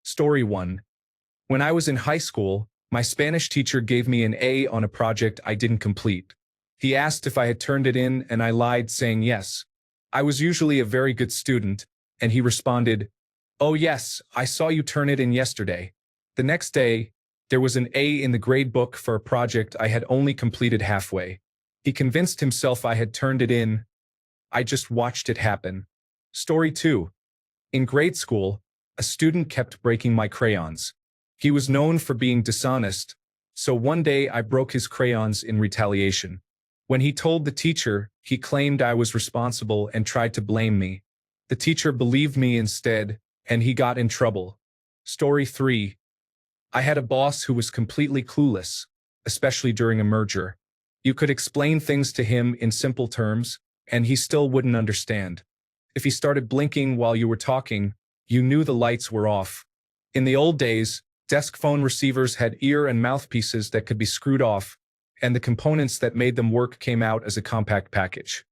Story 1. When I was in high school, my Spanish teacher gave me an A on a project I didn't complete. He asked if I had turned it in and I lied saying yes. I was usually a very good student, and he responded, "Oh yes, I saw you turn it in yesterday." The next day, there was an A in the grade book for a project I had only completed halfway. He convinced himself I had turned it in. I just watched it happen. Story 2. In grade school, a student kept breaking my crayons. He was known for being dishonest, so one day I broke his crayons in retaliation. When he told the teacher, he claimed I was responsible and tried to blame me. The teacher believed me instead, and he got in trouble. Story 3. I had a boss who was completely clueless, especially during a merger. You could explain things to him in simple terms, and he still wouldn't understand. If he started blinking while you were talking, you knew the lights were off. In the old days, desk phone receivers had ear and mouthpieces that could be screwed off, and the components that made them work came out as a compact package.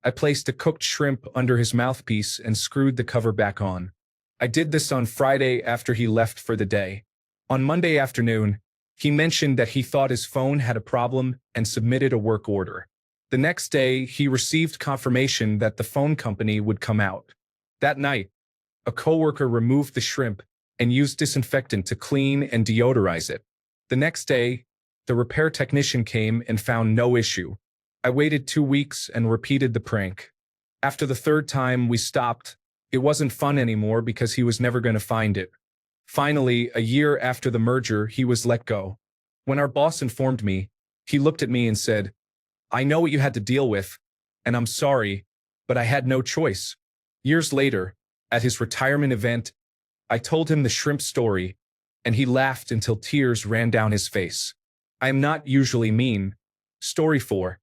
I placed a cooked shrimp under his mouthpiece and screwed the cover back on. I did this on Friday after he left for the day. On Monday afternoon, he mentioned that he thought his phone had a problem and submitted a work order. The next day, he received confirmation that the phone company would come out. That night, a coworker removed the shrimp and used disinfectant to clean and deodorize it. The next day, the repair technician came and found no issue. I waited 2 weeks and repeated the prank. After the third time we stopped, it wasn't fun anymore because he was never going to find it. Finally, a year after the merger, he was let go. When our boss informed me, he looked at me and said, "I know what you had to deal with, and I'm sorry, but I had no choice." Years later, at his retirement event, I told him the shrimp story, and he laughed until tears ran down his face. I am not usually mean. Story 4.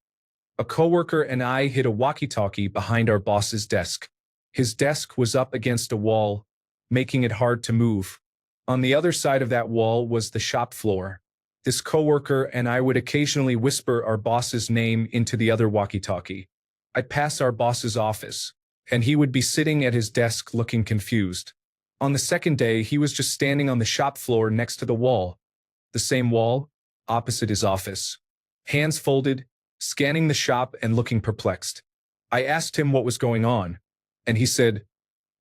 A coworker and I hid a walkie-talkie behind our boss's desk. His desk was up against a wall, making it hard to move. On the other side of that wall was the shop floor. This coworker and I would occasionally whisper our boss's name into the other walkie-talkie. I'd pass our boss's office, and he would be sitting at his desk looking confused. On the second day, he was just standing on the shop floor next to the wall. The same wall, opposite his office. Hands folded, scanning the shop and looking perplexed. I asked him what was going on, and he said,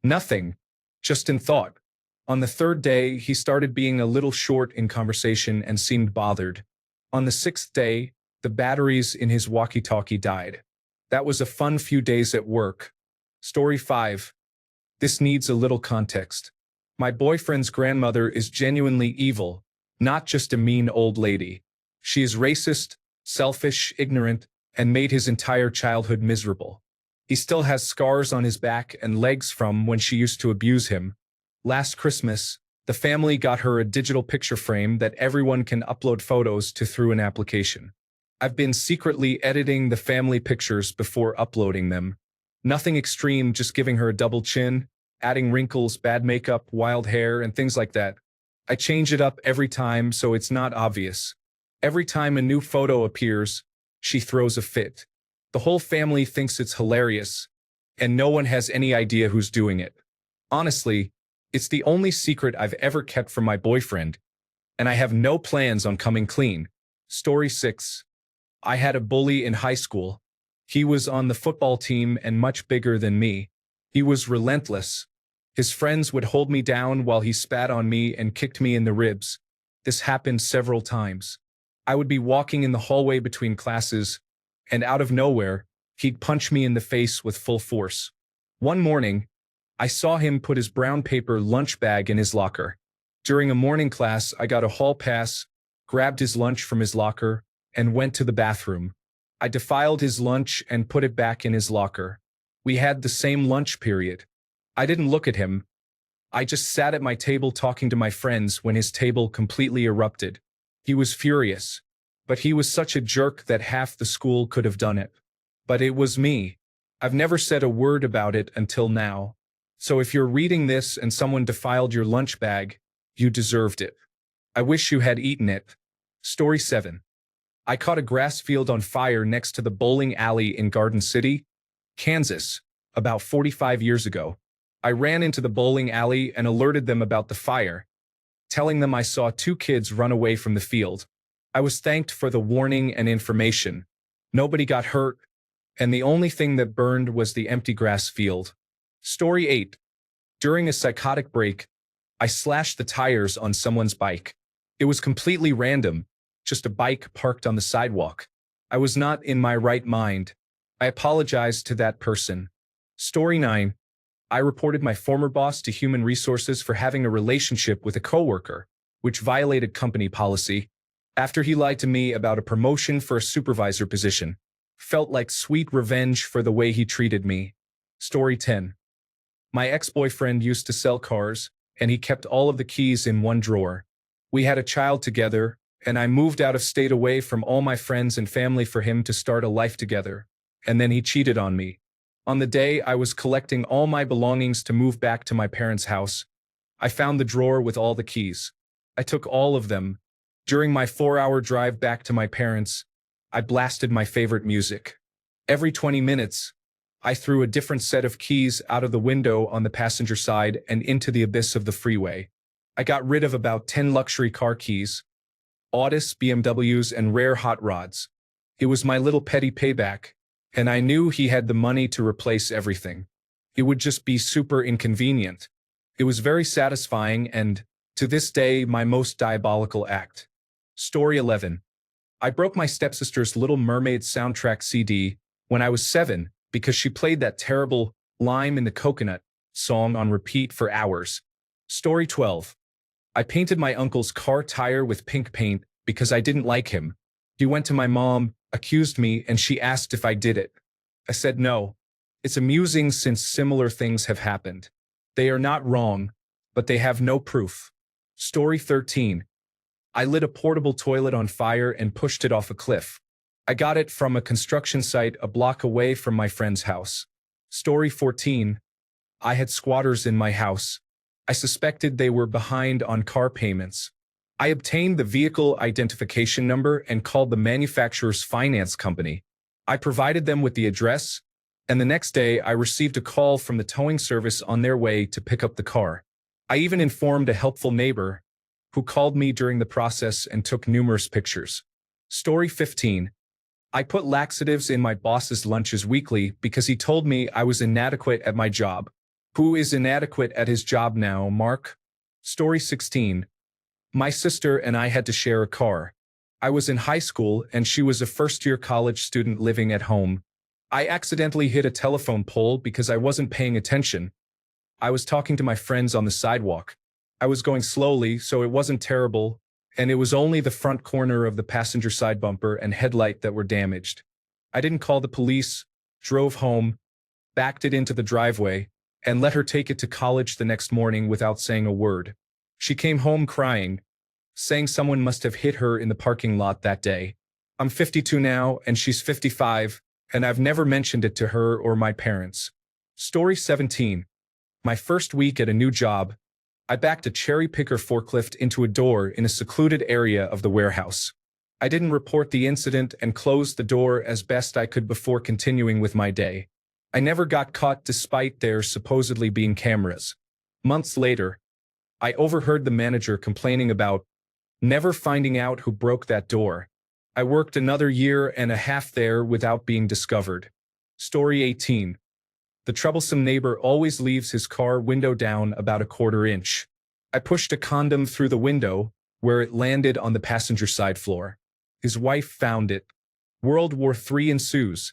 "Nothing, just in thought." On the third day, he started being a little short in conversation and seemed bothered. On the sixth day, the batteries in his walkie-talkie died. That was a fun few days at work. Story 5. This needs a little context. My boyfriend's grandmother is genuinely evil, not just a mean old lady. She is racist, selfish, ignorant, and made his entire childhood miserable. He still has scars on his back and legs from when she used to abuse him. Last Christmas, the family got her a digital picture frame that everyone can upload photos to through an application. I've been secretly editing the family pictures before uploading them. Nothing extreme, just giving her a double chin, adding wrinkles, bad makeup, wild hair, and things like that. I change it up every time so it's not obvious. Every time a new photo appears, she throws a fit. The whole family thinks it's hilarious, and no one has any idea who's doing it. Honestly, it's the only secret I've ever kept from my boyfriend, and I have no plans on coming clean. Story 6. I had a bully in high school. He was on the football team and much bigger than me. He was relentless. His friends would hold me down while he spat on me and kicked me in the ribs. This happened several times. I would be walking in the hallway between classes, and out of nowhere, he'd punch me in the face with full force. One morning, I saw him put his brown paper lunch bag in his locker. During a morning class, I got a hall pass, grabbed his lunch from his locker, and went to the bathroom. I defiled his lunch and put it back in his locker. We had the same lunch period. I didn't look at him. I just sat at my table talking to my friends when his table completely erupted. He was furious, but he was such a jerk that half the school could have done it. But it was me. I've never said a word about it until now. So if you're reading this and someone defiled your lunch bag, you deserved it. I wish you had eaten it. Story 7. I caught a grass field on fire next to the bowling alley in Garden City, Kansas, about 45 years ago. I ran into the bowling alley and alerted them about the fire, telling them I saw two kids run away from the field. I was thanked for the warning and information. Nobody got hurt, and the only thing that burned was the empty grass field. Story 8. During a psychotic break, I slashed the tires on someone's bike. It was completely random, just a bike parked on the sidewalk. I was not in my right mind. I apologized to that person. Story 9. I reported my former boss to Human Resources for having a relationship with a coworker, which violated company policy. After he lied to me about a promotion for a supervisor position. Felt like sweet revenge for the way he treated me. Story 10. My ex-boyfriend used to sell cars, and he kept all of the keys in one drawer. We had a child together, and I moved out of state away from all my friends and family for him to start a life together. And then he cheated on me. On the day I was collecting all my belongings to move back to my parents' house, I found the drawer with all the keys. I took all of them. During my 4-hour drive back to my parents, I blasted my favorite music. Every 20 minutes, I threw a different set of keys out of the window on the passenger side and into the abyss of the freeway. I got rid of about 10 luxury car keys, Audis, BMWs, and rare hot rods. It was my little petty payback, and I knew he had the money to replace everything. It would just be super inconvenient. It was very satisfying and, to this day, my most diabolical act. Story 11. I broke my stepsister's Little Mermaid soundtrack CD when I was 7 because she played that terrible Lime in the Coconut song on repeat for hours. Story 12. I painted my uncle's car tire with pink paint because I didn't like him. He went to my mom, accused me, and she asked if I did it. I said no. It's amusing since similar things have happened. They are not wrong, but they have no proof. Story 13. I lit a portable toilet on fire and pushed it off a cliff. I got it from a construction site a block away from my friend's house. Story 14. I had squatters in my house. I suspected they were behind on car payments. I obtained the vehicle identification number and called the manufacturer's finance company. I provided them with the address, and the next day I received a call from the towing service on their way to pick up the car. I even informed a helpful neighbor, who called me during the process and took numerous pictures. Story 15. I put laxatives in my boss's lunches weekly because he told me I was inadequate at my job. Who is inadequate at his job now, Mark? Story 16. My sister and I had to share a car. I was in high school and she was a first-year college student living at home. I accidentally hit a telephone pole because I wasn't paying attention. I was talking to my friends on the sidewalk. I was going slowly, so it wasn't terrible, and it was only the front corner of the passenger side bumper and headlight that were damaged. I didn't call the police, drove home, backed it into the driveway, and let her take it to college the next morning without saying a word. She came home crying, saying someone must have hit her in the parking lot that day. I'm 52 now, and she's 55, and I've never mentioned it to her or my parents. Story 17. My first week at a new job, I backed a cherry picker forklift into a door in a secluded area of the warehouse. I didn't report the incident and closed the door as best I could before continuing with my day. I never got caught despite there supposedly being cameras. Months later, I overheard the manager complaining about never finding out who broke that door. I worked another year and a half there without being discovered. Story 18. The troublesome neighbor always leaves his car window down about a 1/4 inch. I pushed a condom through the window, where it landed on the passenger side floor. His wife found it. World War III ensues.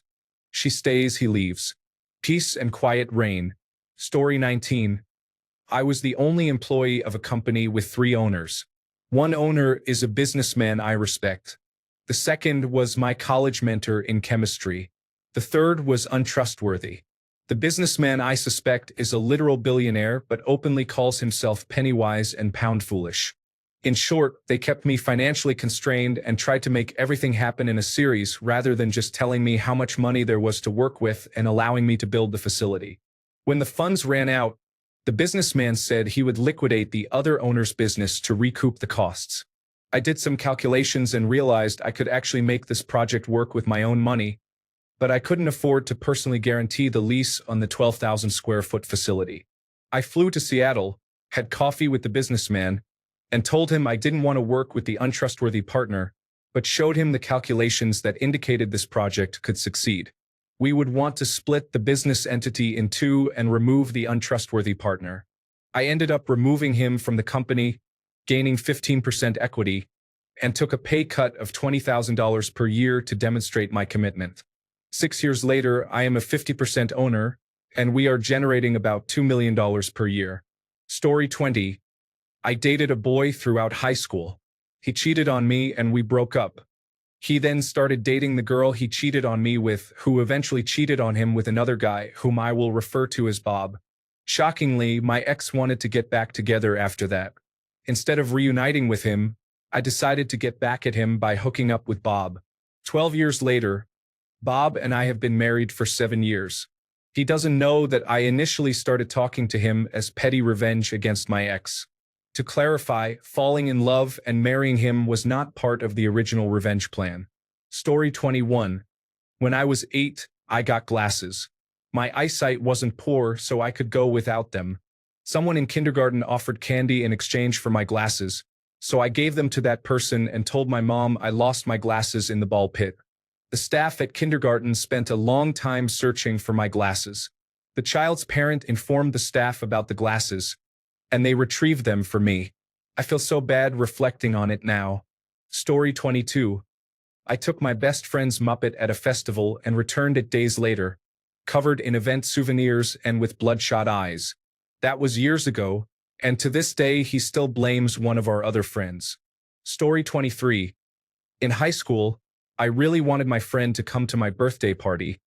She stays, he leaves. Peace and quiet reign. Story 19. I was the only employee of a company with 3 owners. One owner is a businessman I respect. The second was my college mentor in chemistry. The third was untrustworthy. The businessman I suspect is a literal billionaire but openly calls himself penny-wise and pound-foolish. In short, they kept me financially constrained and tried to make everything happen in a series rather than just telling me how much money there was to work with and allowing me to build the facility. When the funds ran out, the businessman said he would liquidate the other owner's business to recoup the costs. I did some calculations and realized I could actually make this project work with my own money, but I couldn't afford to personally guarantee the lease on the 12,000 square foot facility. I flew to Seattle, had coffee with the businessman, and told him I didn't want to work with the untrustworthy partner, but showed him the calculations that indicated this project could succeed. We would want to split the business entity in two and remove the untrustworthy partner. I ended up removing him from the company, gaining 15% equity, and took a pay cut of $20,000 per year to demonstrate my commitment. 6 years later, I am a 50% owner, and we are generating about $2 million per year. Story 20. I dated a boy throughout high school. He cheated on me and we broke up. He then started dating the girl he cheated on me with, who eventually cheated on him with another guy, whom I will refer to as Bob. Shockingly, my ex wanted to get back together after that. Instead of reuniting with him, I decided to get back at him by hooking up with Bob. 12 years later, Bob and I have been married for 7 years. He doesn't know that I initially started talking to him as petty revenge against my ex. To clarify, falling in love and marrying him was not part of the original revenge plan. Story 21. When I was 8, I got glasses. My eyesight wasn't poor, so I could go without them. Someone in kindergarten offered candy in exchange for my glasses, so I gave them to that person and told my mom I lost my glasses in the ball pit. The staff at kindergarten spent a long time searching for my glasses. The child's parent informed the staff about the glasses, and they retrieved them for me. I feel so bad reflecting on it now. Story 22. I took my best friend's Muppet at a festival and returned it days later, covered in event souvenirs and with bloodshot eyes. That was years ago, and to this day he still blames one of our other friends. Story 23. In high school, I really wanted my friend to come to my birthday party,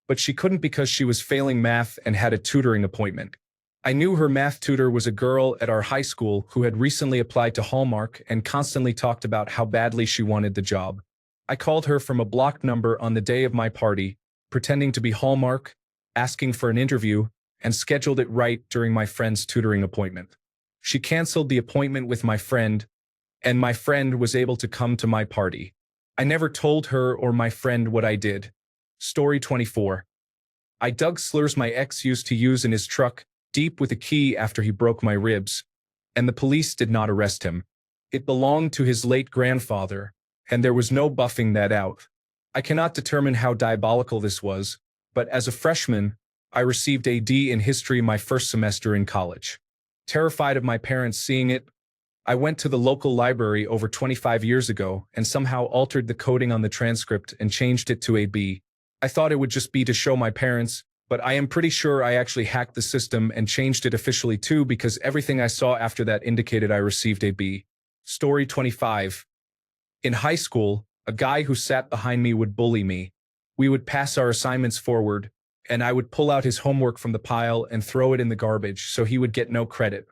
but she couldn't because she was failing math and had a tutoring appointment. I knew her math tutor was a girl at our high school who had recently applied to Hallmark and constantly talked about how badly she wanted the job. I called her from a blocked number on the day of my party, pretending to be Hallmark, asking for an interview, and scheduled it right during my friend's tutoring appointment. She canceled the appointment with my friend, and my friend was able to come to my party. I never told her or my friend what I did. Story 24. I dug slurs my ex used to use in his truck, deep with a key after he broke my ribs, and the police did not arrest him. It belonged to his late grandfather, and there was no buffing that out. I cannot determine how diabolical this was, but as a freshman, I received a D in history my first semester in college. Terrified of my parents seeing it, I went to the local library over 25 years ago and somehow altered the coding on the transcript and changed it to a B. I thought it would just be to show my parents, but I am pretty sure I actually hacked the system and changed it officially too, because everything I saw after that indicated I received a B. Story 25. In high school, a guy who sat behind me would bully me. We would pass our assignments forward, and I would pull out his homework from the pile and throw it in the garbage so he would get no credit.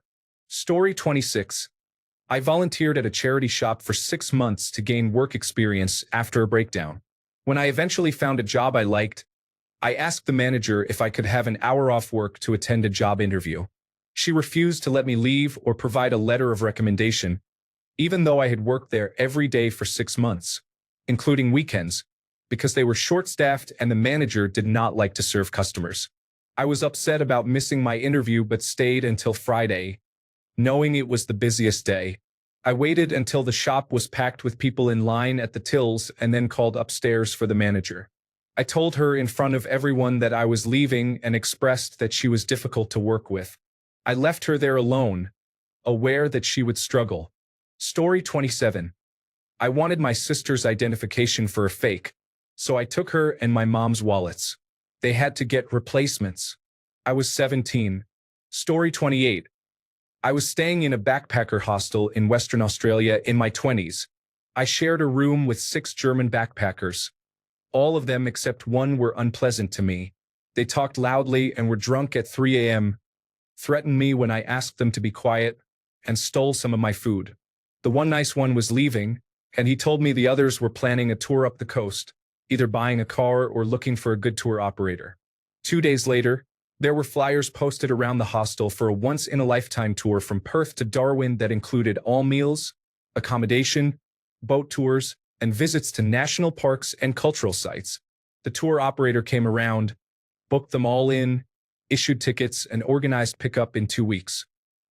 Story 26. I volunteered at a charity shop for 6 months to gain work experience after a breakdown. When I eventually found a job I liked, I asked the manager if I could have an hour off work to attend a job interview. She refused to let me leave or provide a letter of recommendation, even though I had worked there every day for 6 months, including weekends, because they were short-staffed and the manager did not like to serve customers. I was upset about missing my interview but stayed until Friday, knowing it was the busiest day. I waited until the shop was packed with people in line at the tills and then called upstairs for the manager. I told her in front of everyone that I was leaving and expressed that she was difficult to work with. I left her there alone, aware that she would struggle. Story 27. I wanted my sister's identification for a fake, so I took her and my mom's wallets. They had to get replacements. I was 17. Story 28. I was staying in a backpacker hostel in Western Australia in my 20s. I shared a room with 6 German backpackers. All of them except one were unpleasant to me. They talked loudly and were drunk at 3 a.m., threatened me when I asked them to be quiet, and stole some of my food. The one nice one was leaving, and he told me the others were planning a tour up the coast, either buying a car or looking for a good tour operator. 2 days later, there were flyers posted around the hostel for a once-in-a-lifetime tour from Perth to Darwin that included all meals, accommodation, boat tours, and visits to national parks and cultural sites. The tour operator came around, booked them all in, issued tickets, and organized pickup in 2 weeks.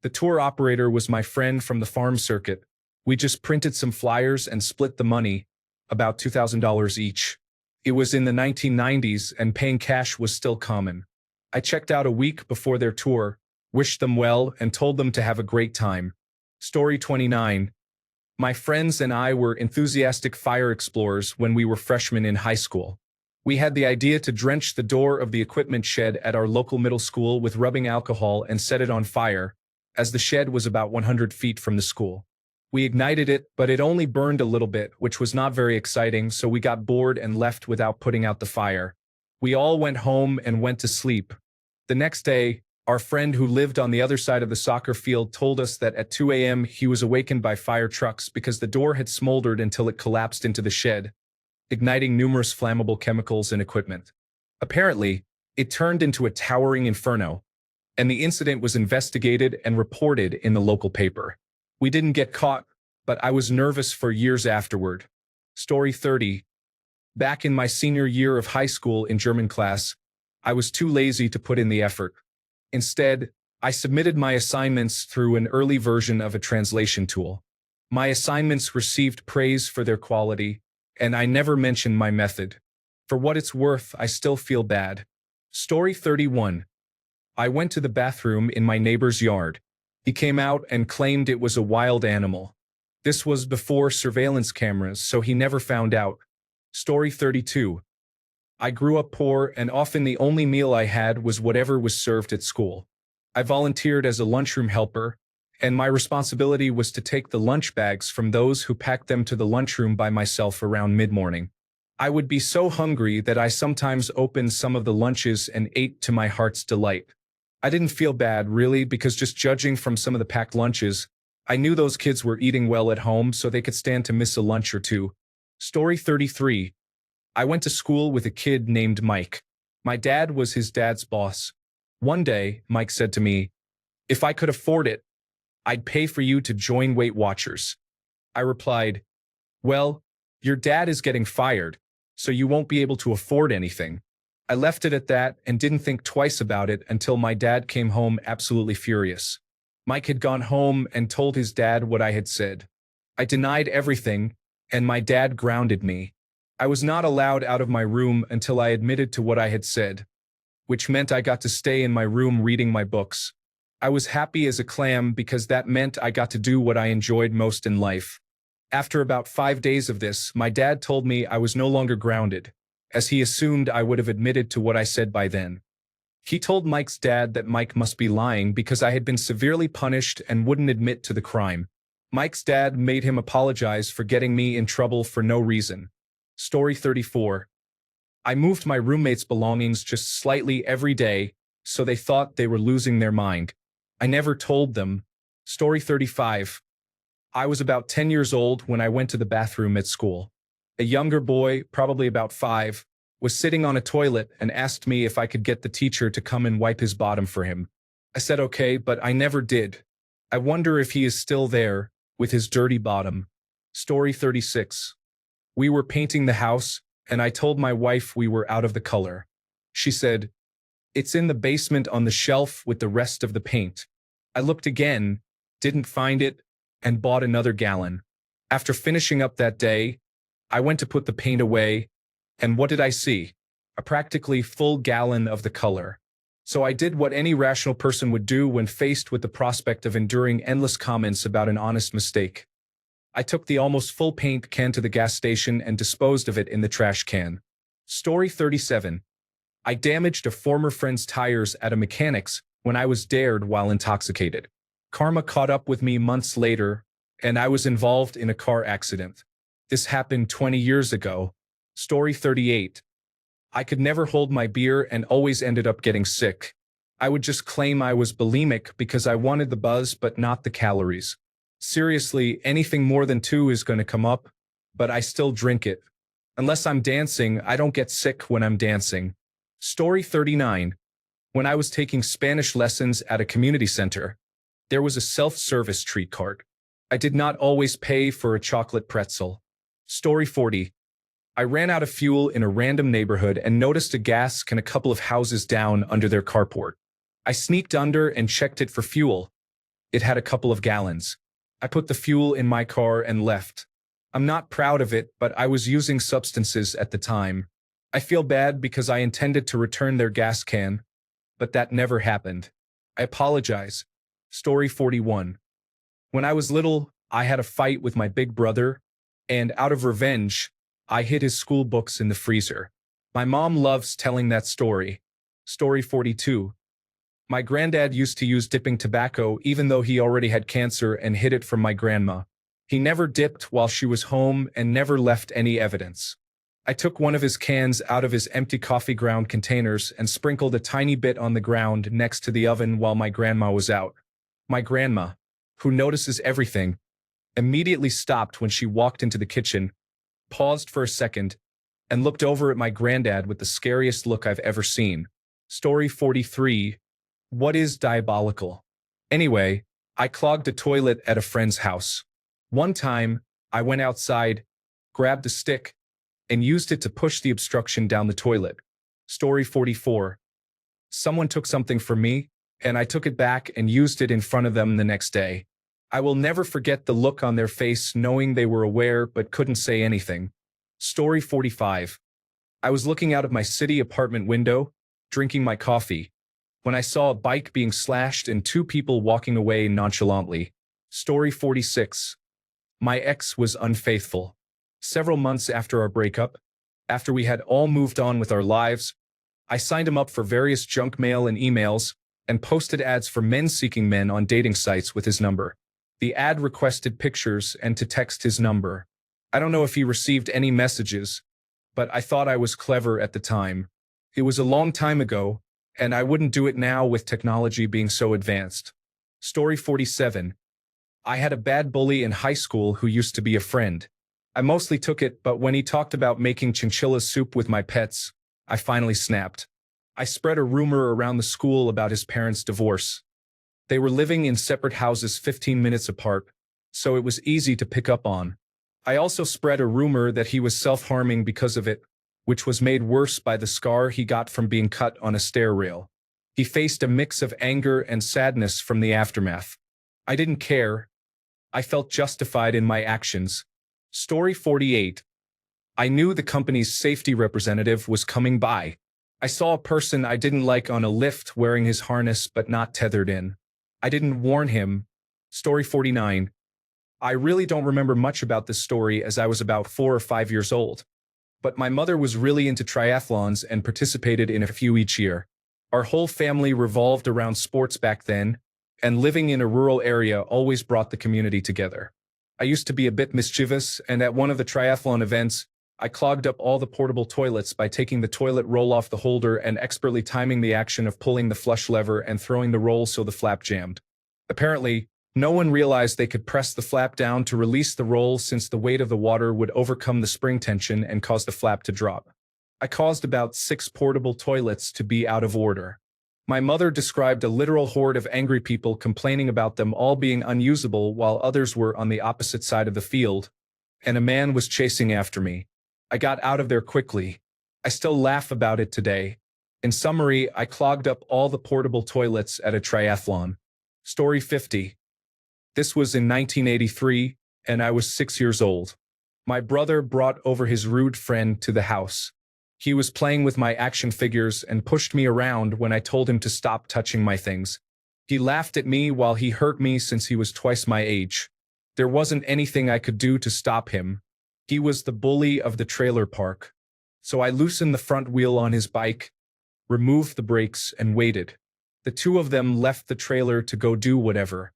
The tour operator was my friend from the farm circuit. We just printed some flyers and split the money, about $2,000 each. It was in the 1990s and paying cash was still common. I checked out a week before their tour, wished them well, and told them to have a great time. Story 29. My friends and I were enthusiastic fire explorers when we were freshmen in high school. We had the idea to drench the door of the equipment shed at our local middle school with rubbing alcohol and set it on fire, as the shed was about 100 feet from the school. We ignited it, but it only burned a little bit, which was not very exciting, so we got bored and left without putting out the fire. We all went home and went to sleep. The next day, our friend who lived on the other side of the soccer field told us that at 2 a.m. he was awakened by fire trucks because the door had smoldered until it collapsed into the shed, igniting numerous flammable chemicals and equipment. Apparently, it turned into a towering inferno, and the incident was investigated and reported in the local paper. We didn't get caught, but I was nervous for years afterward. Story 30. Back in my senior year of high school in German class, I was too lazy to put in the effort. Instead, I submitted my assignments through an early version of a translation tool. My assignments received praise for their quality, and I never mentioned my method. For what it's worth, I still feel bad. Story 31. I went to the bathroom in my neighbor's yard. He came out and claimed it was a wild animal. This was before surveillance cameras, so he never found out. Story 32. I grew up poor, and often the only meal I had was whatever was served at school. I volunteered as a lunchroom helper, and my responsibility was to take the lunch bags from those who packed them to the lunchroom by myself around mid-morning. I would be so hungry that I sometimes opened some of the lunches and ate to my heart's delight. I didn't feel bad, really, because just judging from some of the packed lunches, I knew those kids were eating well at home so they could stand to miss a lunch or two. Story 33. I went to school with a kid named Mike. My dad was his dad's boss. One day, Mike said to me, "If I could afford it, I'd pay for you to join Weight Watchers." I replied, "Well, your dad is getting fired, so you won't be able to afford anything." I left it at that and didn't think twice about it until my dad came home absolutely furious. Mike had gone home and told his dad what I had said. I denied everything, and my dad grounded me. I was not allowed out of my room until I admitted to what I had said, which meant I got to stay in my room reading my books. I was happy as a clam because that meant I got to do what I enjoyed most in life. After about 5 days of this, my dad told me I was no longer grounded, as he assumed I would have admitted to what I said by then. He told Mike's dad that Mike must be lying because I had been severely punished and wouldn't admit to the crime. Mike's dad made him apologize for getting me in trouble for no reason. Story 34. I moved my roommates' belongings just slightly every day, so they thought they were losing their mind. I never told them. Story 35. I was about 10 years old when I went to the bathroom at school. A younger boy, probably about 5, was sitting on a toilet and asked me if I could get the teacher to come and wipe his bottom for him. I said okay, but I never did. I wonder if he is still there, with his dirty bottom. Story 36. We were painting the house, and I told my wife we were out of the color. She said, "It's in the basement on the shelf with the rest of the paint." I looked again, didn't find it, and bought another gallon. After finishing up that day, I went to put the paint away, and what did I see? A practically full gallon of the color. So I did what any rational person would do when faced with the prospect of enduring endless comments about an honest mistake. I took the almost full paint can to the gas station and disposed of it in the trash can. Story 37. I damaged a former friend's tires at a mechanic's when I was dared while intoxicated. Karma caught up with me months later, and I was involved in a car accident. This happened 20 years ago. Story 38. I could never hold my beer and always ended up getting sick. I would just claim I was bulimic because I wanted the buzz but not the calories. Seriously, anything more than 2 is going to come up, but I still drink it. Unless I'm dancing, I don't get sick when I'm dancing. Story 39. When I was taking Spanish lessons at a community center, there was a self-service treat cart. I did not always pay for a chocolate pretzel. Story 40. I ran out of fuel in a random neighborhood and noticed a gas can a couple of houses down under their carport. I sneaked under and checked it for fuel. It had a couple of gallons. I put the fuel in my car and left. I'm not proud of it, but I was using substances at the time. I feel bad because I intended to return their gas can, but that never happened. I apologize. Story 41. When I was little, I had a fight with my big brother, and out of revenge, I hid his school books in the freezer. My mom loves telling that story. Story 42. My granddad used to use dipping tobacco even though he already had cancer and hid it from my grandma. He never dipped while she was home and never left any evidence. I took one of his cans out of his empty coffee ground containers and sprinkled a tiny bit on the ground next to the oven while my grandma was out. My grandma, who notices everything, immediately stopped when she walked into the kitchen, paused for a second, and looked over at my granddad with the scariest look I've ever seen. Story 43. What is diabolical? Anyway, I clogged a toilet at a friend's house. One time, I went outside, grabbed a stick, and used it to push the obstruction down the toilet. Story 44. Someone took something from me, and I took it back and used it in front of them the next day. I will never forget the look on their face knowing they were aware but couldn't say anything. Story 45. I was looking out of my city apartment window, drinking my coffee, when I saw a bike being slashed and two people walking away nonchalantly. Story 46. My ex was unfaithful. Several months after our breakup, after we had all moved on with our lives, I signed him up for various junk mail and emails and posted ads for men seeking men on dating sites with his number. The ad requested pictures and to text his number. I don't know if he received any messages, but I thought I was clever at the time. It was a long time ago, and I wouldn't do it now with technology being so advanced. Story 47. I had a bad bully in high school who used to be a friend. I mostly took it, but when he talked about making chinchilla soup with my pets, I finally snapped. I spread a rumor around the school about his parents' divorce. They were living in separate houses 15 minutes apart, so it was easy to pick up on. I also spread a rumor that he was self-harming because of it, which was made worse by the scar he got from being cut on a stair rail. He faced a mix of anger and sadness from the aftermath. I didn't care. I felt justified in my actions. Story 48. I knew the company's safety representative was coming by. I saw a person I didn't like on a lift wearing his harness but not tethered in. I didn't warn him. Story 49. I really don't remember much about this story as I was about 4 or 5 years old. But my mother was really into triathlons and participated in a few each year. Our whole family revolved around sports back then, and living in a rural area always brought the community together. I used to be a bit mischievous, and at one of the triathlon events, I clogged up all the portable toilets by taking the toilet roll off the holder and expertly timing the action of pulling the flush lever and throwing the roll so the flap jammed. Apparently, no one realized they could press the flap down to release the roll since the weight of the water would overcome the spring tension and cause the flap to drop. I caused about 6 portable toilets to be out of order. My mother described a literal horde of angry people complaining about them all being unusable while others were on the opposite side of the field, and a man was chasing after me. I got out of there quickly. I still laugh about it today. In summary, I clogged up all the portable toilets at a triathlon. Story 50. This was in 1983, and I was 6 years old. My brother brought over his rude friend to the house. He was playing with my action figures and pushed me around when I told him to stop touching my things. He laughed at me while he hurt me since he was twice my age. There wasn't anything I could do to stop him. He was the bully of the trailer park. So I loosened the front wheel on his bike, removed the brakes, and waited. The two of them left the trailer to go do whatever.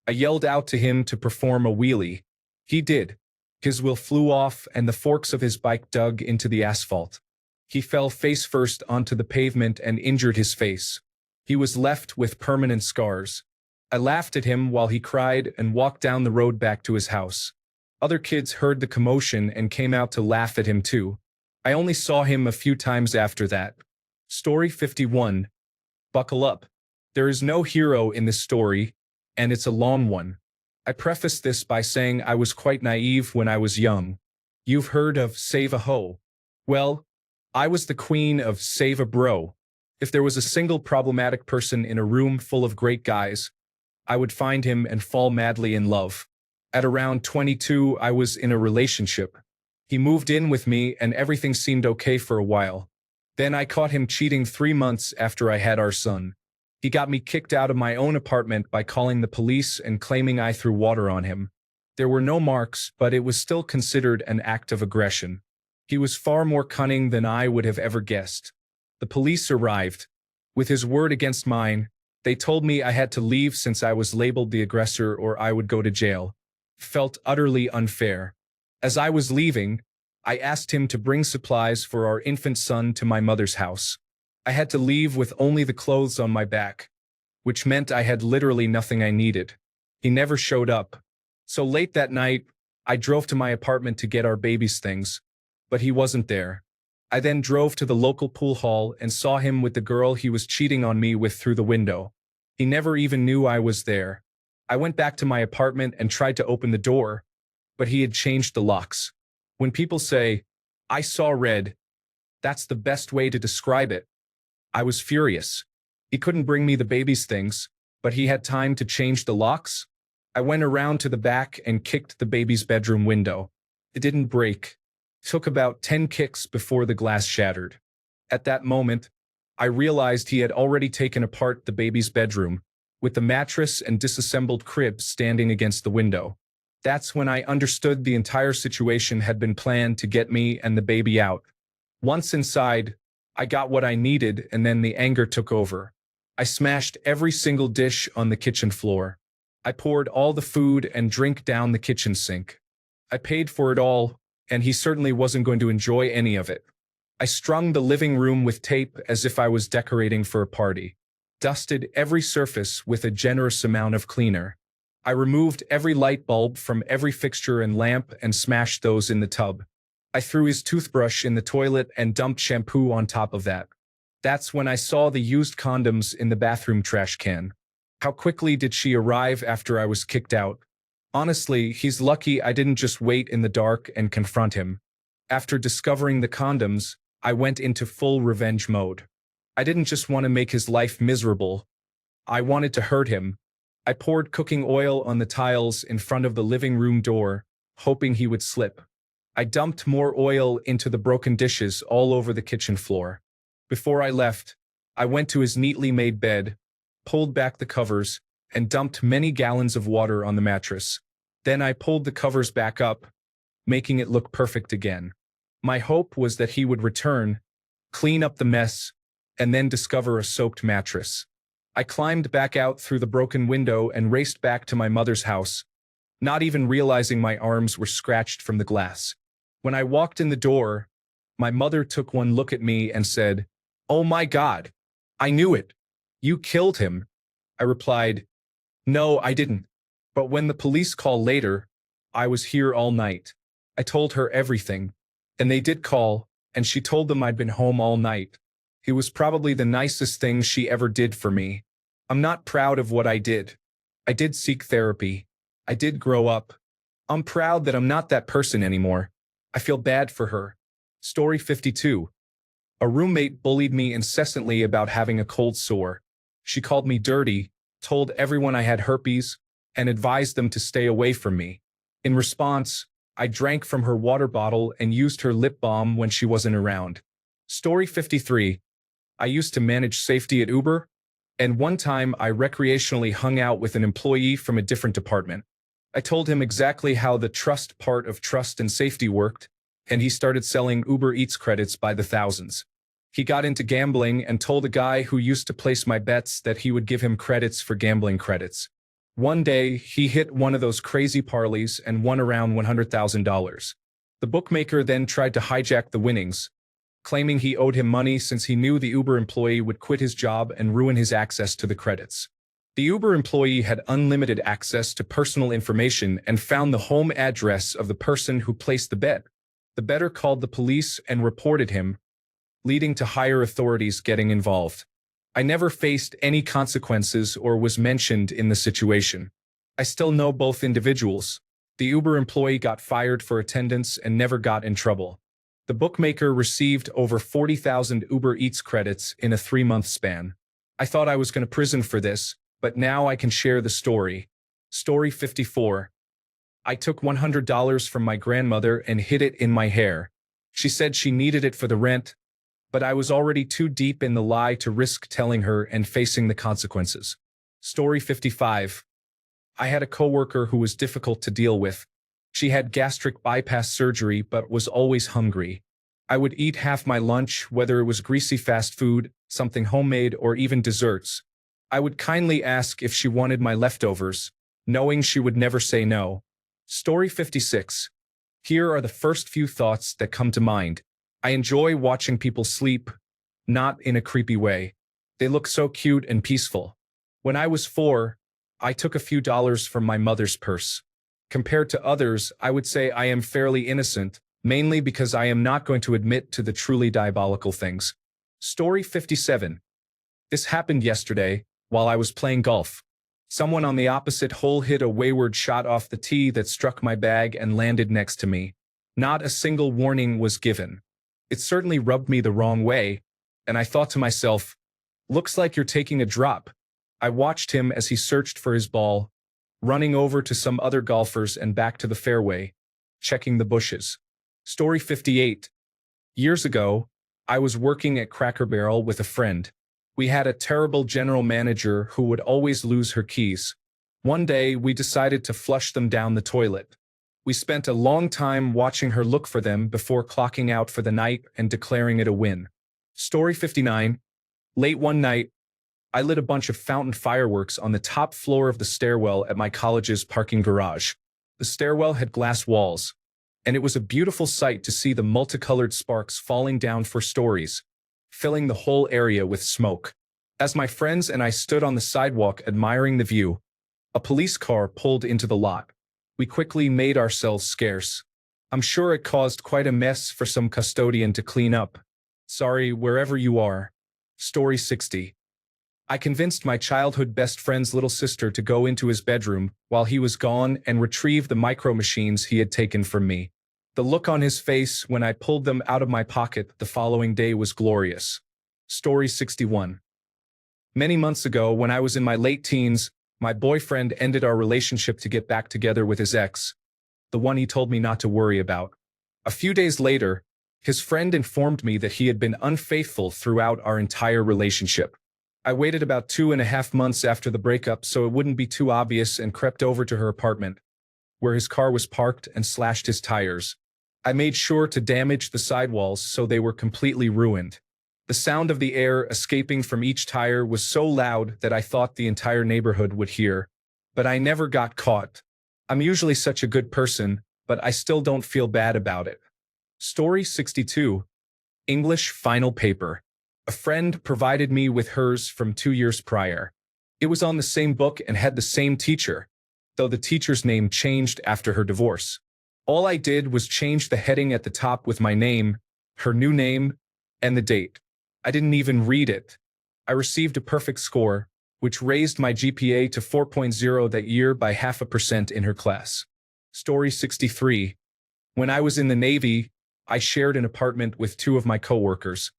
I yelled out to him to perform a wheelie. He did. His wheel flew off and the forks of his bike dug into the asphalt. He fell face first onto the pavement and injured his face. He was left with permanent scars. I laughed at him while he cried and walked down the road back to his house. Other kids heard the commotion and came out to laugh at him too. I only saw him a few times after that. Story 51. Buckle up. There is no hero in this story, and it's a long one. I preface this by saying I was quite naive when I was young. You've heard of save a hoe. Well, I was the queen of save a bro. If there was a single problematic person in a room full of great guys, I would find him and fall madly in love. At around 22, I was in a relationship. He moved in with me and everything seemed okay for a while. Then I caught him cheating 3 months after I had our son. He got me kicked out of my own apartment by calling the police and claiming I threw water on him. There were no marks, but it was still considered an act of aggression. He was far more cunning than I would have ever guessed. The police arrived. With his word against mine, they told me I had to leave since I was labeled the aggressor or I would go to jail. Felt utterly unfair. As I was leaving, I asked him to bring supplies for our infant son to my mother's house. I had to leave with only the clothes on my back, which meant I had literally nothing I needed. He never showed up. So late that night, I drove to my apartment to get our baby's things, but he wasn't there. I then drove to the local pool hall and saw him with the girl he was cheating on me with through the window. He never even knew I was there. I went back to my apartment and tried to open the door, but he had changed the locks. When people say, "I saw red," that's the best way to describe it. I was furious. He couldn't bring me the baby's things, but he had time to change the locks. I went around to the back and kicked the baby's bedroom window. It didn't break. It took about 10 kicks before the glass shattered. At that moment, I realized he had already taken apart the baby's bedroom, with the mattress and disassembled crib standing against the window. That's when I understood the entire situation had been planned to get me and the baby out. Once inside, I got what I needed and then the anger took over. I smashed every single dish on the kitchen floor. I poured all the food and drink down the kitchen sink. I paid for it all, and he certainly wasn't going to enjoy any of it. I strung the living room with tape as if I was decorating for a party. Dusted every surface with a generous amount of cleaner. I removed every light bulb from every fixture and lamp and smashed those in the tub. I threw his toothbrush in the toilet and dumped shampoo on top of that. That's when I saw the used condoms in the bathroom trash can. How quickly did she arrive after I was kicked out? Honestly, he's lucky I didn't just wait in the dark and confront him. After discovering the condoms, I went into full revenge mode. I didn't just want to make his life miserable. I wanted to hurt him. I poured cooking oil on the tiles in front of the living room door, hoping he would slip. I dumped more oil into the broken dishes all over the kitchen floor. Before I left, I went to his neatly made bed, pulled back the covers, and dumped many gallons of water on the mattress. Then I pulled the covers back up, making it look perfect again. My hope was that he would return, clean up the mess, and then discover a soaked mattress. I climbed back out through the broken window and raced back to my mother's house, not even realizing my arms were scratched from the glass. When I walked in the door, my mother took one look at me and said, "Oh my God, I knew it. You killed him." I replied, "No, I didn't. But when the police called later, I was here all night." I told her everything, and they did call, and she told them I'd been home all night. It was probably the nicest thing she ever did for me. I'm not proud of what I did. I did seek therapy. I did grow up. I'm proud that I'm not that person anymore. I feel bad for her. Story 52. A roommate bullied me incessantly about having a cold sore. She called me dirty, told everyone I had herpes, and advised them to stay away from me. In response, I drank from her water bottle and used her lip balm when she wasn't around. Story 53. I used to manage safety at Uber, and one time I recreationally hung out with an employee from a different department. I told him exactly how the trust part of trust and safety worked, and he started selling Uber Eats credits by the thousands. He got into gambling and told a guy who used to place my bets that he would give him credits for gambling credits. One day, he hit one of those crazy parlays and won around $100,000. The bookmaker then tried to hijack the winnings, claiming he owed him money since he knew the Uber employee would quit his job and ruin his access to the credits. The Uber employee had unlimited access to personal information and found the home address of the person who placed the bet. The bettor called the police and reported him, leading to higher authorities getting involved. I never faced any consequences or was mentioned in the situation. I still know both individuals. The Uber employee got fired for attendance and never got in trouble. The bookmaker received over 40,000 Uber Eats credits in a 3-month span. I thought I was going to prison for this, but now I can share the story. Story 54. I took $100 from my grandmother and hid it in my hair. She said she needed it for the rent, but I was already too deep in the lie to risk telling her and facing the consequences. Story 55. I had a coworker who was difficult to deal with. She had gastric bypass surgery but was always hungry. I would eat half my lunch, whether it was greasy fast food, something homemade, or even desserts. I would kindly ask if she wanted my leftovers, knowing she would never say no. Story 56. Here are the first few thoughts that come to mind. I enjoy watching people sleep, not in a creepy way. They look so cute and peaceful. When I was 4, I took a few dollars from my mother's purse. Compared to others, I would say I am fairly innocent, mainly because I am not going to admit to the truly diabolical things. Story 57. This happened yesterday, while I was playing golf. Someone on the opposite hole hit a wayward shot off the tee that struck my bag and landed next to me. Not a single warning was given. It certainly rubbed me the wrong way, and I thought to myself, looks like you're taking a drop. I watched him as he searched for his ball, running over to some other golfers and back to the fairway, checking the bushes. Story 58. Years ago, I was working at Cracker Barrel with a friend. We had a terrible general manager who would always lose her keys. One day, we decided to flush them down the toilet. We spent a long time watching her look for them before clocking out for the night and declaring it a win. Story 59. Late one night, I lit a bunch of fountain fireworks on the top floor of the stairwell at my college's parking garage. The stairwell had glass walls, and it was a beautiful sight to see the multicolored sparks falling down for stories, filling the whole area with smoke. As my friends and I stood on the sidewalk admiring the view, a police car pulled into the lot. We quickly made ourselves scarce. I'm sure it caused quite a mess for some custodian to clean up. Sorry, wherever you are. Story 60. I convinced my childhood best friend's little sister to go into his bedroom while he was gone and retrieve the micro machines he had taken from me. The look on his face when I pulled them out of my pocket the following day was glorious. Story 61. Many months ago, when I was in my late teens, my boyfriend ended our relationship to get back together with his ex, the one he told me not to worry about. A few days later, his friend informed me that he had been unfaithful throughout our entire relationship. I waited about 2.5 months after the breakup so it wouldn't be too obvious and crept over to her apartment, where his car was parked, and slashed his tires. I made sure to damage the sidewalls so they were completely ruined. The sound of the air escaping from each tire was so loud that I thought the entire neighborhood would hear. But I never got caught. I'm usually such a good person, but I still don't feel bad about it. Story 62. English final paper. A friend provided me with hers from 2 years prior. It was on the same book and had the same teacher, though the teacher's name changed after her divorce. All I did was change the heading at the top with my name, her new name, and the date. I didn't even read it. I received a perfect score, which raised my GPA to 4.0 that year by 0.5% in her class. Story 63. When I was in the Navy, I shared an apartment with 2 of my coworkers.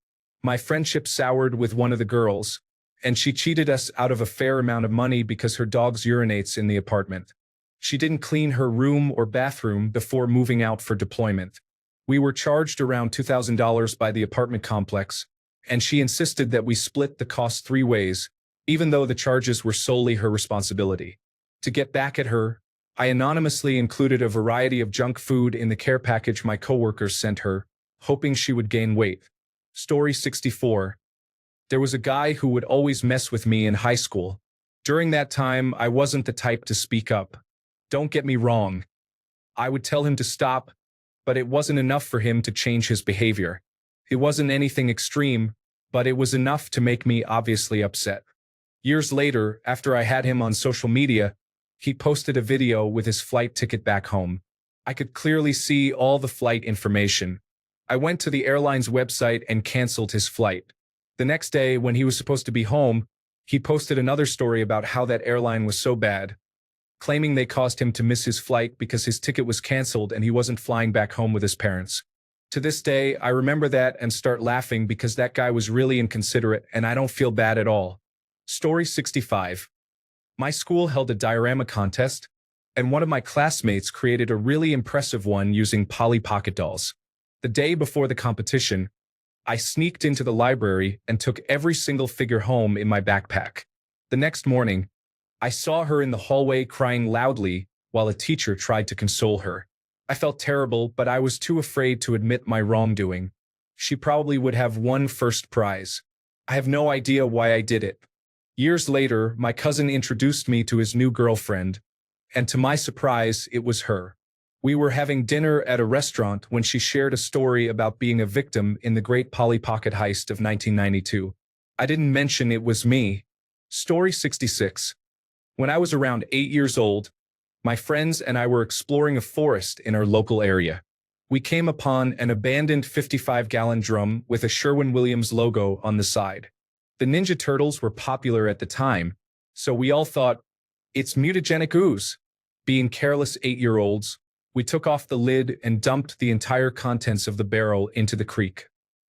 My friendship soured with one of the girls, and she cheated us out of a fair amount of money because her dog's urinates in the apartment. She didn't clean her room or bathroom before moving out for deployment. We were charged around $2,000 by the apartment complex, and she insisted that we split the cost 3 ways, even though the charges were solely her responsibility. To get back at her, I anonymously included a variety of junk food in the care package my coworkers sent her, hoping she would gain weight. Story 64. There was a guy who would always mess with me in high school. During that time, I wasn't the type to speak up. Don't get me wrong. I would tell him to stop, but it wasn't enough for him to change his behavior. It wasn't anything extreme, but it was enough to make me obviously upset. Years later, after I had him on social media, he posted a video with his flight ticket back home. I could clearly see all the flight information. I went to the airline's website and canceled his flight. The next day, when he was supposed to be home, he posted another story about how that airline was so bad, claiming they caused him to miss his flight because his ticket was canceled and he wasn't flying back home with his parents. To this day, I remember that and start laughing because that guy was really inconsiderate and I don't feel bad at all. Story 65. My school held a diorama contest, and one of my classmates created a really impressive one using Polly Pocket dolls. The day before the competition, I sneaked into the library and took every single figure home in my backpack. The next morning, I saw her in the hallway crying loudly while a teacher tried to console her. I felt terrible, but I was too afraid to admit my wrongdoing. She probably would have won first prize. I have no idea why I did it. Years later, my cousin introduced me to his new girlfriend, and to my surprise, it was her. We were having dinner at a restaurant when she shared a story about being a victim in the Great Polly Pocket heist of 1992. I didn't mention it was me. Story 66. When I was around 8 years old, my friends and I were exploring a forest in our local area. We came upon an abandoned 55-gallon drum with a Sherwin-Williams logo on the side. The Ninja Turtles were popular at the time, so we all thought, it's mutagenic ooze. Being careless 8-year-olds, we took off the lid and dumped the entire contents of the barrel into the creek.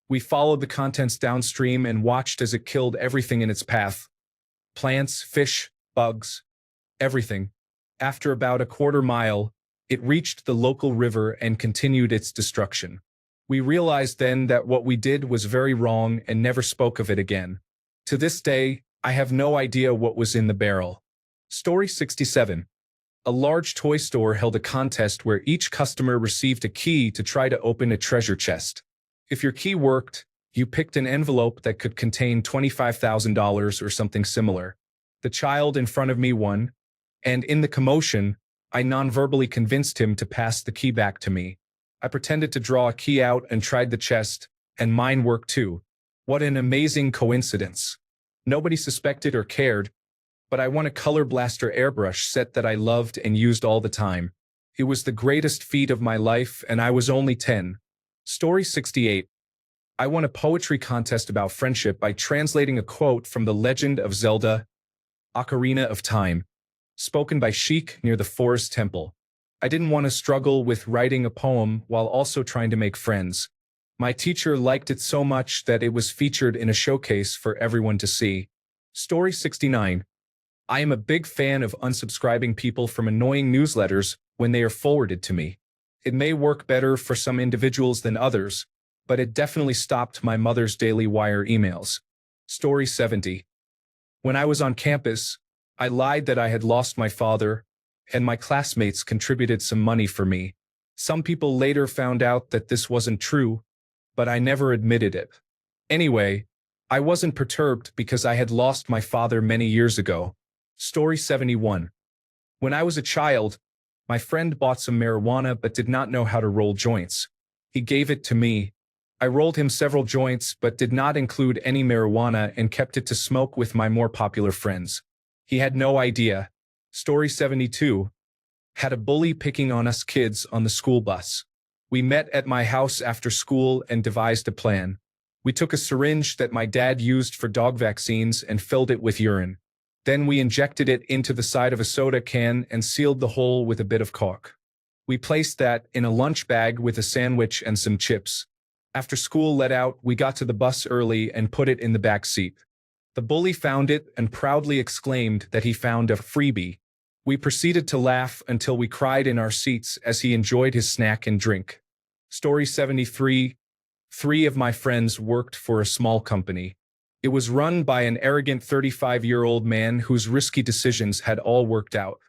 We followed the contents downstream and watched as it killed everything in its path. Plants, fish, bugs, everything. After about a quarter mile, it reached the local river and continued its destruction. We realized then that what we did was very wrong and never spoke of it again. To this day, I have no idea what was in the barrel. Story 67. A large toy store held a contest where each customer received a key to try to open a treasure chest. If your key worked, you picked an envelope that could contain $25,000 or something similar. The child in front of me won, and in the commotion, I non-verbally convinced him to pass the key back to me. I pretended to draw a key out and tried the chest, and mine worked too. What an amazing coincidence. Nobody suspected or cared, but I won a Color Blaster airbrush set that I loved and used all the time. It was the greatest feat of my life, and I was only 10. Story 68. I won a poetry contest about friendship by translating a quote from The Legend of Zelda: Ocarina of Time, spoken by Sheik near the Forest Temple. I didn't want to struggle with writing a poem while also trying to make friends. My teacher liked it so much that it was featured in a showcase for everyone to see. Story 69. I am a big fan of unsubscribing people from annoying newsletters when they are forwarded to me. It may work better for some individuals than others, but it definitely stopped my mother's Daily Wire emails. Story 70. When I was on campus, I lied that I had lost my father, and my classmates contributed some money for me. Some people later found out that this wasn't true, but I never admitted it. Anyway, I wasn't perturbed because I had lost my father many years ago. Story 71. When I was a child, my friend bought some marijuana but did not know how to roll joints. He gave it to me. I rolled him several joints but did not include any marijuana and kept it to smoke with my more popular friends. He had no idea. Story 72. Had a bully picking on us kids on the school bus. We met at my house after school and devised a plan. We took a syringe that my dad used for dog vaccines and filled it with urine. Then we injected it into the side of a soda can and sealed the hole with a bit of caulk. We placed that in a lunch bag with a sandwich and some chips. After school let out, we got to the bus early and put it in the back seat. The bully found it and proudly exclaimed that he found a freebie. We proceeded to laugh until we cried in our seats as he enjoyed his snack and drink. Story 73. 3 of my friends worked for a small company. It was run by an arrogant 35-year-old man whose risky decisions had all worked out.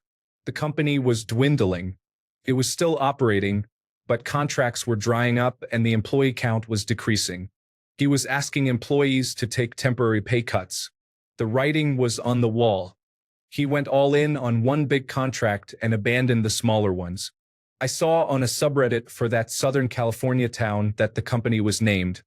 The company was dwindling. It was still operating, but contracts were drying up and the employee count was decreasing. He was asking employees to take temporary pay cuts. The writing was on the wall. He went all in on one big contract and abandoned the smaller ones. I saw on a subreddit for that Southern California town that the company was named.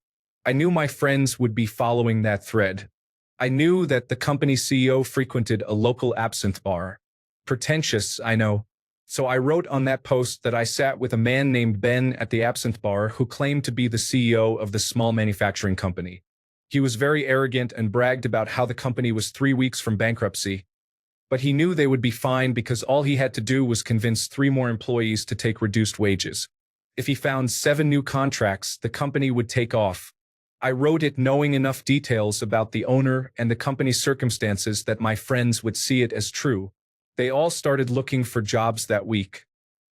I knew my friends would be following that thread. I knew that the company's CEO frequented a local absinthe bar. Pretentious, I know. So I wrote on that post that I sat with a man named Ben at the absinthe bar who claimed to be the CEO of the small manufacturing company. He was very arrogant and bragged about how the company was 3 weeks from bankruptcy. But he knew they would be fine because all he had to do was convince 3 more employees to take reduced wages. If he found 7 new contracts, the company would take off. I wrote it knowing enough details about the owner and the company's circumstances that my friends would see it as true. They all started looking for jobs that week.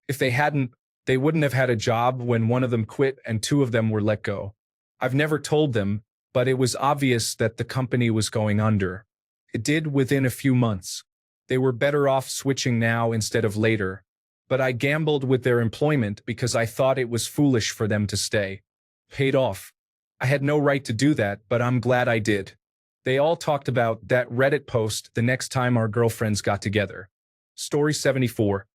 If they hadn't, they wouldn't have had a job when one of them quit and two of them were let go. I've never told them, but it was obvious that the company was going under. It did within a few months. They were better off switching now instead of later. But I gambled with their employment because I thought it was foolish for them to stay. Paid off. I had no right to do that, but I'm glad I did. They all talked about that Reddit post the next time our girlfriends got together. Story 74.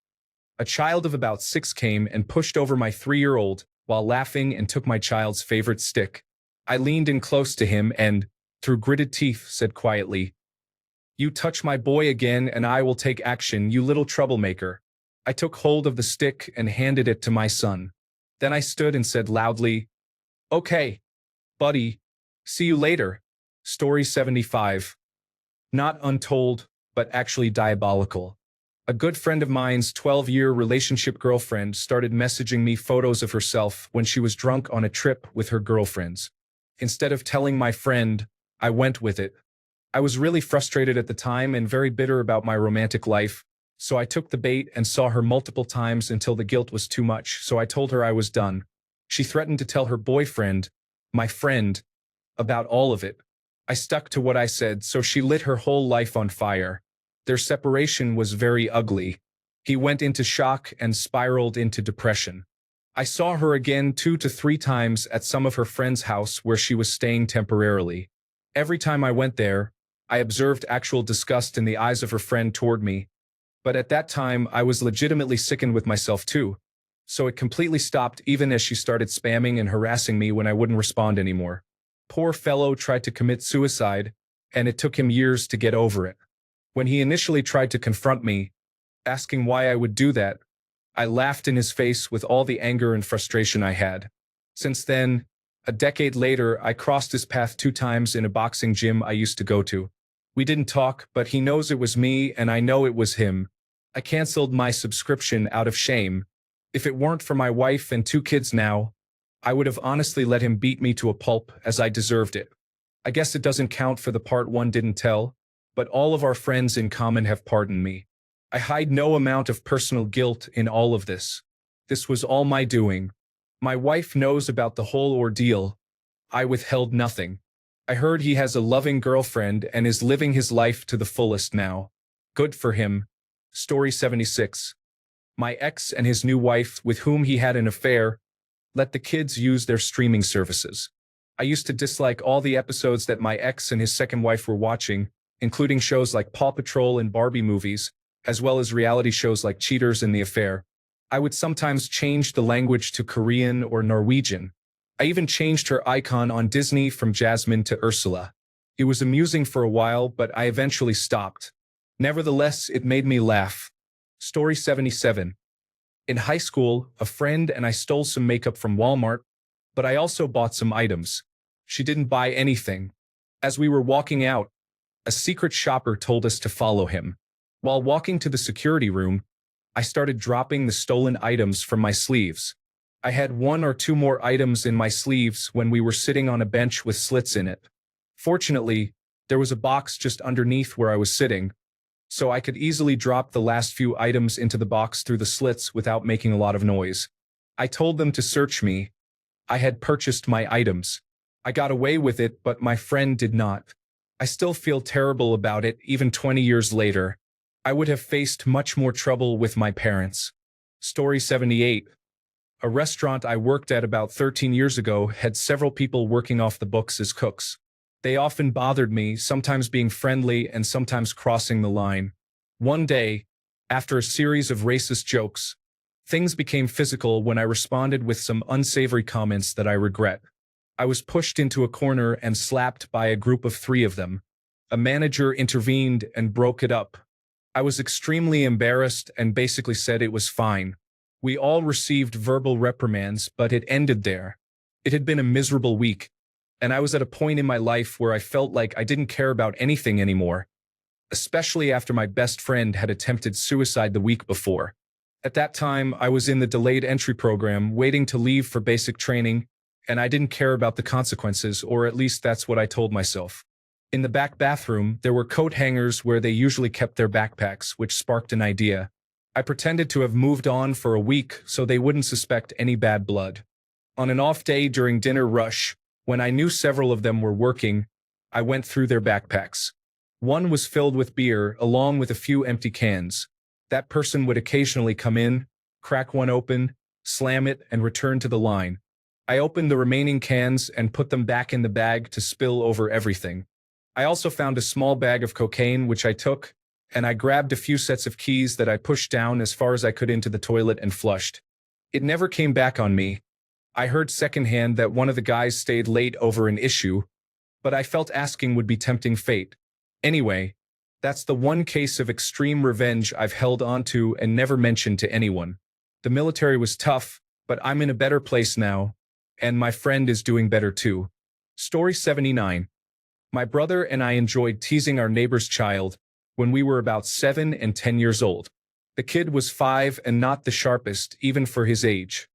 A child of about 6 came and pushed over my 3-year-old while laughing and took my child's favorite stick. I leaned in close to him and, through gritted teeth, said quietly, "You touch my boy again and I will take action, you little troublemaker." I took hold of the stick and handed it to my son. Then I stood and said loudly, "Okay, buddy, see you later." Story 75. Not untold, but actually diabolical. A good friend of mine's 12-year relationship girlfriend started messaging me photos of herself when she was drunk on a trip with her girlfriends. Instead of telling my friend, I went with it. I was really frustrated at the time and very bitter about my romantic life, so I took the bait and saw her multiple times until the guilt was too much, so I told her I was done. She threatened to tell her boyfriend, my friend, about all of it. I stuck to what I said, so she lit her whole life on fire. Their separation was very ugly. He went into shock and spiraled into depression. I saw her again 2 to 3 times at some of her friends' house where she was staying temporarily. Every time I went there, I observed actual disgust in the eyes of her friend toward me. But at that time, I was legitimately sickened with myself too. So it completely stopped even as she started spamming and harassing me when I wouldn't respond anymore. Poor fellow tried to commit suicide, and it took him years to get over it. When he initially tried to confront me, asking why I would do that, I laughed in his face with all the anger and frustration I had. Since then, a decade later, I crossed his path 2 times in a boxing gym I used to go to. We didn't talk, but he knows it was me and I know it was him. I canceled my subscription out of shame. If it weren't for my wife and 2 kids now, I would have honestly let him beat me to a pulp as I deserved it. I guess it doesn't count for the part one didn't tell, but all of our friends in common have pardoned me. I hide no amount of personal guilt in all of this. This was all my doing. My wife knows about the whole ordeal. I withheld nothing. I heard he has a loving girlfriend and is living his life to the fullest now. Good for him. Story 76. My ex and his new wife, with whom he had an affair, let the kids use their streaming services. I used to dislike all the episodes that my ex and his second wife were watching, including shows like Paw Patrol and Barbie movies, as well as reality shows like Cheaters and The Affair. I would sometimes change the language to Korean or Norwegian. I even changed her icon on Disney from Jasmine to Ursula. It was amusing for a while, but I eventually stopped. Nevertheless, it made me laugh. Story 77. In high school, a friend and I stole some makeup from Walmart, but I also bought some items. She didn't buy anything. As we were walking out, a secret shopper told us to follow him. While walking to the security room, I started dropping the stolen items from my sleeves. I had 1 or 2 more items in my sleeves when we were sitting on a bench with slits in it. Fortunately, there was a box just underneath where I was sitting, so I could easily drop the last few items into the box through the slits without making a lot of noise. I told them to search me. I had purchased my items. I got away with it, but my friend did not. I still feel terrible about it, even 20 years later. I would have faced much more trouble with my parents. Story 78. A restaurant I worked at about 13 years ago had several people working off the books as cooks. They often bothered me, sometimes being friendly and sometimes crossing the line. One day, after a series of racist jokes, things became physical when I responded with some unsavory comments that I regret. I was pushed into a corner and slapped by a group of 3 of them. A manager intervened and broke it up. I was extremely embarrassed and basically said it was fine. We all received verbal reprimands, but it ended there. It had been a miserable week, and I was at a point in my life where I felt like I didn't care about anything anymore, especially after my best friend had attempted suicide the week before. At that time, I was in the delayed entry program, waiting to leave for basic training, and I didn't care about the consequences, or at least that's what I told myself. In the back bathroom, there were coat hangers where they usually kept their backpacks, which sparked an idea. I pretended to have moved on for a week so they wouldn't suspect any bad blood. On an off day during dinner rush, when I knew several of them were working, I went through their backpacks. One was filled with beer, along with a few empty cans. That person would occasionally come in, crack one open, slam it, and return to the line. I opened the remaining cans and put them back in the bag to spill over everything. I also found a small bag of cocaine, which I took, and I grabbed a few sets of keys that I pushed down as far as I could into the toilet and flushed. It never came back on me. I heard secondhand that one of the guys stayed late over an issue, but I felt asking would be tempting fate. Anyway, that's the one case of extreme revenge I've held onto and never mentioned to anyone. The military was tough, but I'm in a better place now, and my friend is doing better too. Story 79. My brother and I enjoyed teasing our neighbor's child when we were about 7 and 10 years old. The kid was 5 and not the sharpest, even for his age.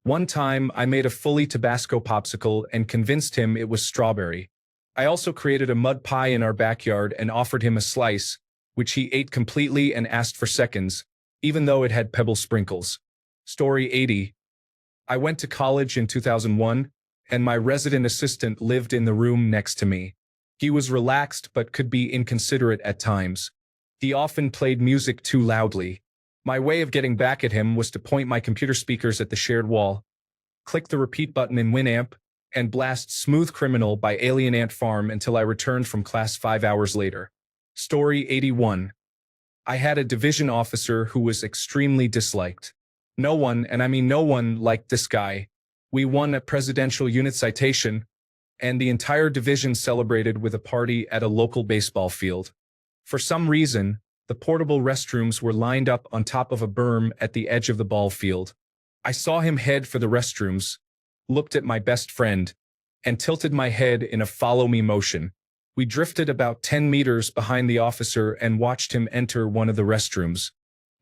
One time, I made a fully Tabasco popsicle and convinced him it was strawberry. I also created a mud pie in our backyard and offered him a slice, which he ate completely and asked for seconds, even though it had pebble sprinkles. Story 80. I went to college in 2001, and my resident assistant lived in the room next to me. He was relaxed but could be inconsiderate at times. He often played music too loudly. My way of getting back at him was to point my computer speakers at the shared wall, click the repeat button in Winamp, and blast Smooth Criminal by Alien Ant Farm until I returned from class 5 hours later. Story 81. I had a division officer who was extremely disliked. No one, and I mean no one, liked this guy. We won a presidential unit citation, and the entire division celebrated with a party at a local baseball field. For some reason, the portable restrooms were lined up on top of a berm at the edge of the ball field. I saw him head for the restrooms, looked at my best friend, and tilted my head in a follow-me motion. We drifted about 10 meters behind the officer and watched him enter one of the restrooms.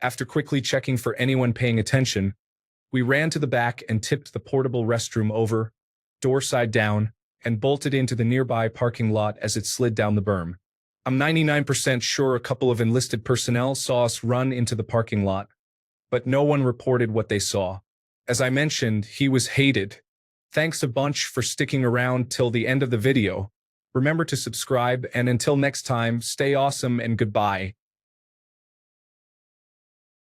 After quickly checking for anyone paying attention, we ran to the back and tipped the portable restroom over, door side down, and bolted into the nearby parking lot as it slid down the berm. I'm 99% sure a couple of enlisted personnel saw us run into the parking lot, but no one reported what they saw. As I mentioned, he was hated. Thanks a bunch for sticking around till the end of the video. Remember to subscribe, and until next time, stay awesome and goodbye.